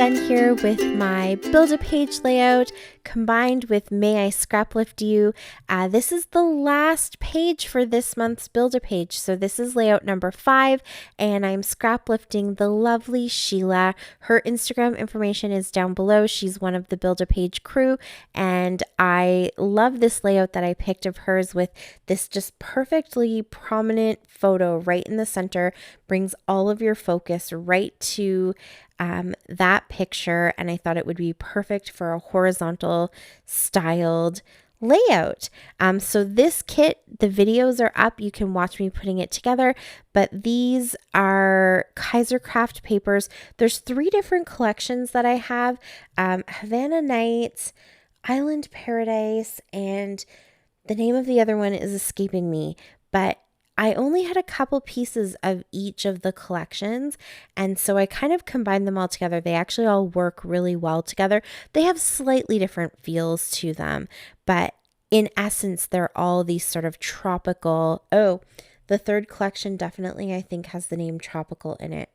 done here with my Build-A-Page layout combined with May I Scraplift You. This is the last page for this month's Build-A-Page. So this is layout number 5 and I'm scraplifting the lovely Sheila. Her Instagram information is down below. She's one of the Build-A-Page crew and I love this layout that I picked of hers with this just perfectly prominent photo right in the center. Brings all of your focus right to that picture, and I thought it would be perfect for a horizontal styled layout. So this kit, the videos are up. You can watch me putting it together, but these are KaezCraft papers. There's 3 different collections that I have, Havana Nights, Island Paradise, and the name of the other one is escaping me, but I only had a couple pieces of each of the collections, and so I kind of combined them all together. They actually all work really well together. They have slightly different feels to them, but in essence, they're all these sort of tropical. Oh, the 3rd collection definitely, I think, has the name tropical in it.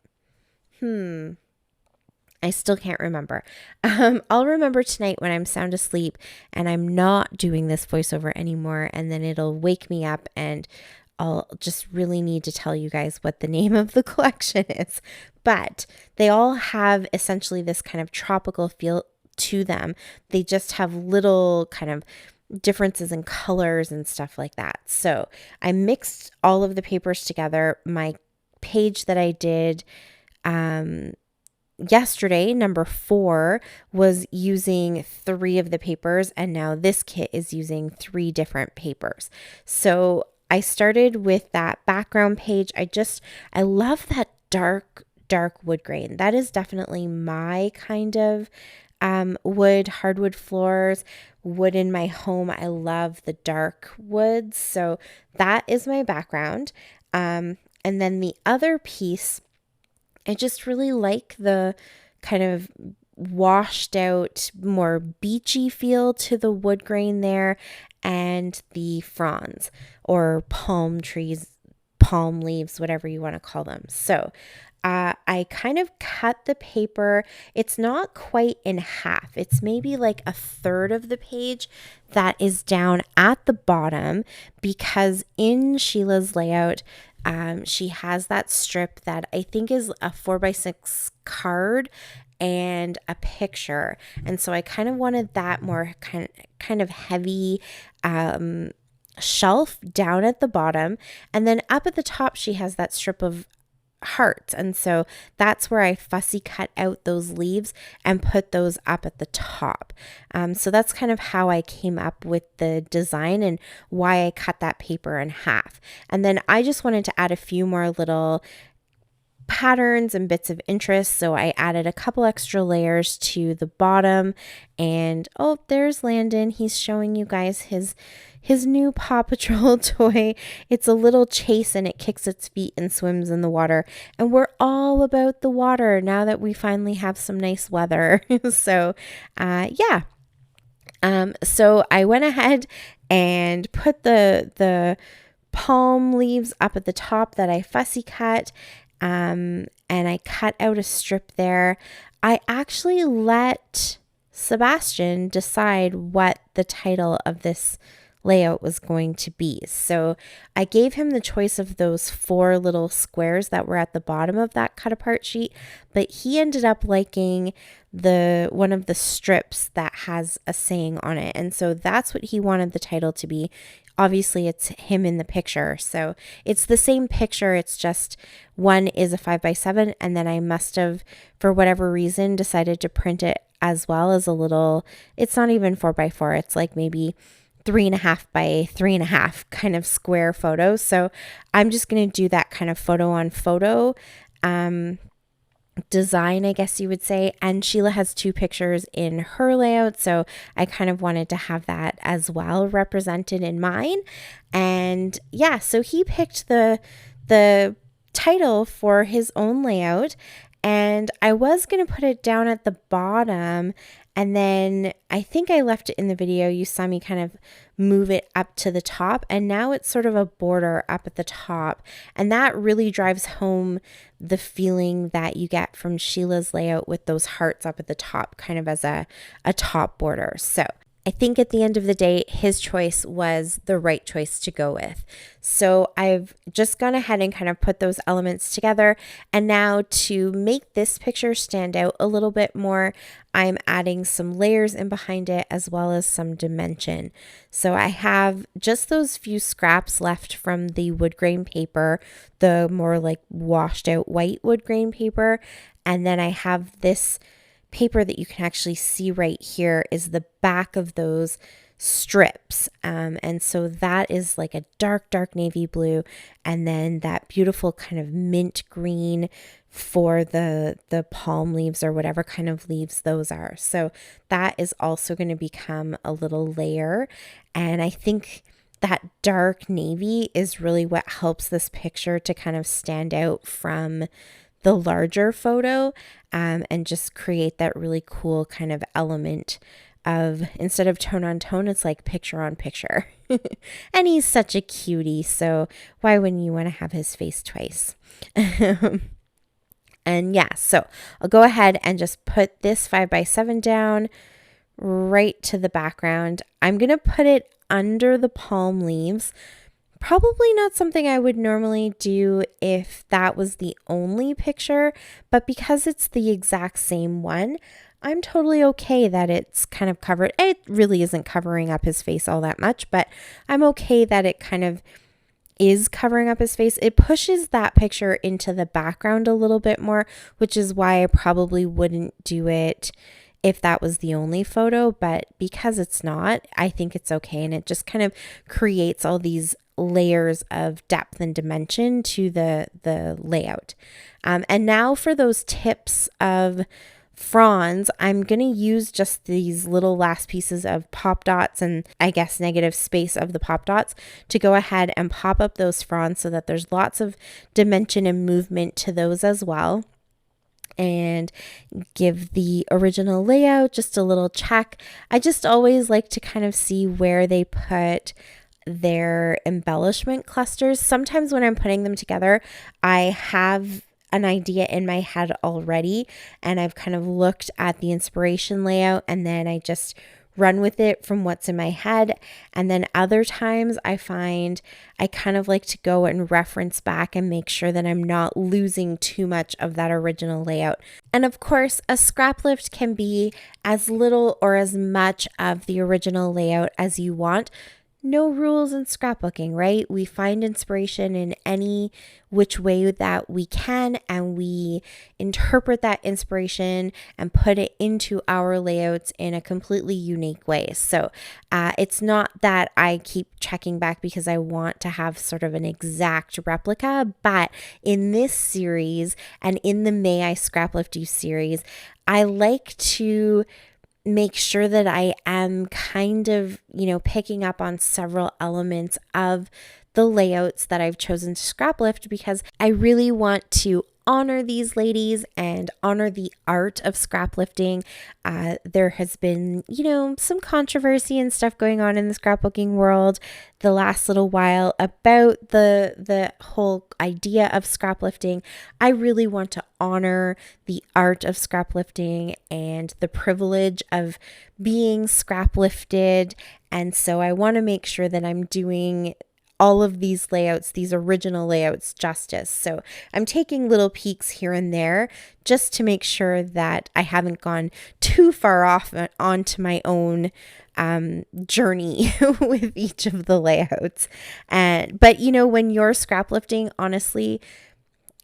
I still can't remember. I'll remember tonight when I'm sound asleep and I'm not doing this voiceover anymore, and then it'll wake me up and I'll just really need to tell you guys what the name of the collection is. But they all have essentially this kind of tropical feel to them. They just have little kind of differences in colors and stuff like that. So I mixed all of the papers together. My page that I did yesterday, number 4, was using 3 of the papers, and now this kit is using 3 different papers. So I started with that background page. I love that dark wood grain. That is definitely my kind of wood, hardwood floors, wood in my home. I love the dark woods. So that is my background. And then the other piece, I just really like the kind of washed out, more beachy feel to the wood grain there, and the fronds or palm trees, palm leaves, whatever you want to call them. So I kind of cut the paper. It's not quite in half. It's maybe like a 1/3 of the page that is down at the bottom, because in Sheila's layout, she has that strip that I think is a 4x6 card and a picture. And so I kind of wanted that more kind of heavy shelf down at the bottom. And then up at the top, she has that strip of hearts. And so that's where I fussy cut out those leaves and put those up at the top. So that's kind of how I came up with the design and why I cut that paper in half. And then I just wanted to add a few more little patterns and bits of interest, so I added a couple extra layers to the bottom. And oh, there's Landon. He's showing you guys his new Paw Patrol toy. It's a little chase and it kicks its feet and swims in the water, and we're all about the water now that we finally have some nice weather. So yeah, so I went ahead and put the palm leaves up at the top that I fussy cut. And I cut out a strip there. I actually let Sebastian decide what the title of this layout was going to be. So I gave him the choice of those 4 little squares that were at the bottom of that cut apart sheet, but he ended up liking one of the strips that has a saying on it. And so that's what he wanted the title to be. Obviously, it's him in the picture. So it's the same picture. It's just one is a 5x7. And then I must have, for whatever reason, decided to print it as well as a little, it's not even 4x4. It's like maybe 3.5 by 3.5 kind of square photo. So I'm just going to do that kind of photo on photo design, I guess you would say. And Sheila has 2 pictures in her layout, so I kind of wanted to have that as well represented in mine. And yeah, so he picked the title for his own layout, and I was going to put it down at the bottom And then I think I left it in the video. You saw me kind of move it up to the top, and now it's sort of a border up at the top. And that really drives home the feeling that you get from Sheila's layout with those hearts up at the top, kind of as a top border. So I think at the end of the day, his choice was the right choice to go with. So I've just gone ahead and kind of put those elements together. And now to make this picture stand out a little bit more, I'm adding some layers in behind it as well as some dimension. So I have just those few scraps left from the wood grain paper, the more like washed out white wood grain paper. And then I have this paper that you can actually see right here is the back of those strips. And so that is like a dark navy blue, and then that beautiful kind of mint green for the palm leaves or whatever kind of leaves those are. So that is also going to become a little layer. And I think that dark navy is really what helps this picture to kind of stand out from the larger photo, and just create that really cool kind of element of, instead of tone on tone, it's like picture on picture. And he's such a cutie, so why wouldn't you want to have his face twice? And yeah, so I'll go ahead and just put this 5x7 down right to the background. I'm going to put it under the palm leaves. Probably not something I would normally do if that was the only picture, but because it's the exact same one, I'm totally okay that it's kind of covered. It really isn't covering up his face all that much, but I'm okay that it kind of is covering up his face. It pushes that picture into the background a little bit more, which is why I probably wouldn't do it if that was the only photo, but because it's not, I think it's okay. And it just kind of creates all these layers of depth and dimension to the layout. And now for those tips of fronds, I'm going to use just these little last pieces of pop dots and I guess negative space of the pop dots to go ahead and pop up those fronds so that there's lots of dimension and movement to those as well. And give the original layout just a little check. I just always like to kind of see where they put their embellishment clusters. Sometimes when I'm putting them together, I have an idea in my head already, and I've kind of looked at the inspiration layout and then I just run with it from what's in my head. And then other times I find I kind of like to go and reference back and make sure that I'm not losing too much of that original layout. And of course, a scrap lift can be as little or as much of the original layout as you want. No rules in scrapbooking, right? We find inspiration in any which way that we can, and we interpret that inspiration and put it into our layouts in a completely unique way. So it's not that I keep checking back because I want to have sort of an exact replica, but in this series and in the May I Scraplift You series, I like to make sure that I am kind of, picking up on several elements of the layouts that I've chosen to scraplift because I really want to honor these ladies and honor the art of scraplifting. There has been, some controversy and stuff going on in the scrapbooking world the last little while about the whole idea of scraplifting. I really want to honor the art of scraplifting and the privilege of being scraplifted. And so I want to make sure that I'm doing all of these layouts, these original layouts, justice. So I'm taking little peeks here and there just to make sure that I haven't gone too far off onto my own journey with each of the layouts. But when you're scraplifting, honestly,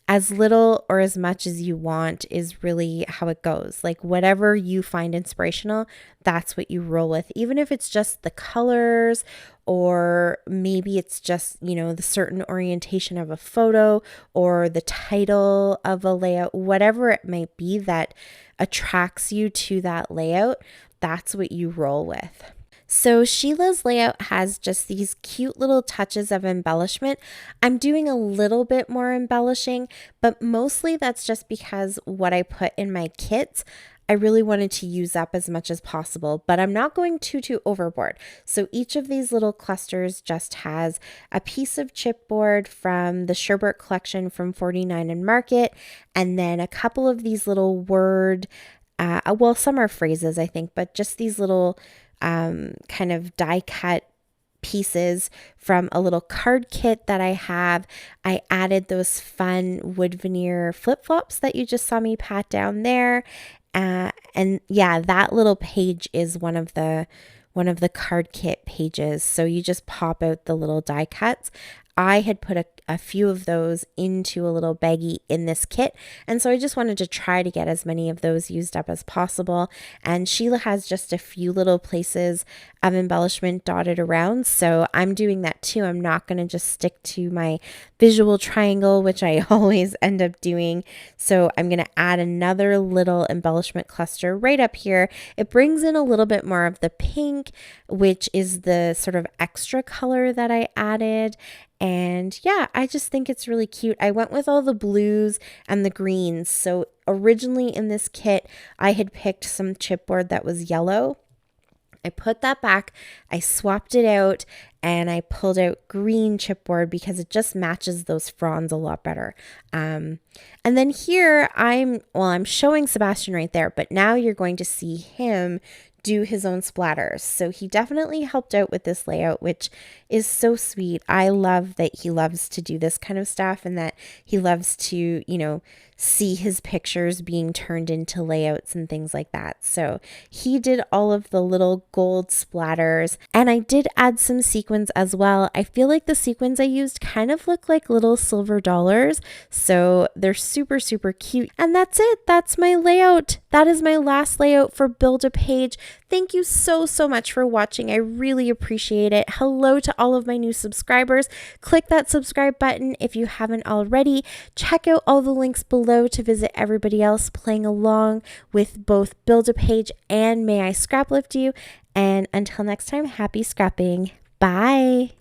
as little or as much as you want is really how it goes. Like whatever you find inspirational, that's what you roll with. Even if it's just the colors, or maybe it's just, the certain orientation of a photo or the title of a layout, whatever it might be that attracts you to that layout, that's what you roll with. So Sheila's layout has just these cute little touches of embellishment. I'm doing a little bit more embellishing, but mostly that's just because what I put in my kits, I really wanted to use up as much as possible, but I'm not going too overboard. So each of these little clusters just has a piece of chipboard from the Sherbert collection from 49 and Market, and then a couple of these little word, well, some are phrases, I think, but just these little kind of die cut pieces from a little card kit that I have. I added those fun wood veneer flip-flops that you just saw me pat down there. And yeah, that little page is one of the card kit pages. So you just pop out the little die cuts. I had put a few of those into a little baggie in this kit. And so I just wanted to try to get as many of those used up as possible. And Sheila has just a few little places of embellishment dotted around. So I'm doing that too. I'm not going to just stick to my visual triangle, which I always end up doing. So I'm going to add another little embellishment cluster right up here. It brings in a little bit more of the pink, which is the sort of extra color that I added. And yeah, I just think it's really cute. I went with all the blues and the greens. So originally in this kit, I had picked some chipboard that was yellow. I put that back, I swapped it out, and I pulled out green chipboard because it just matches those fronds a lot better. And then here I'm showing Sebastian right there, but now you're going to see him do his own splatters. So he definitely helped out with this layout, which is so sweet. I love that he loves to do this kind of stuff and that he loves to, see his pictures being turned into layouts and things like that. So he did all of the little gold splatters, and I did add some sequins as well. I feel like the sequins I used kind of look like little silver dollars, so they're super cute. And that's it. That's my layout. That is my last layout for Build a Page. Thank you so much for watching. I really appreciate it. Hello to all of my new subscribers. Click that subscribe button if you haven't already. Check out all the links below to visit everybody else playing along with both Build a Page and May I Scraplift You. And until next time, happy scrapping. Bye.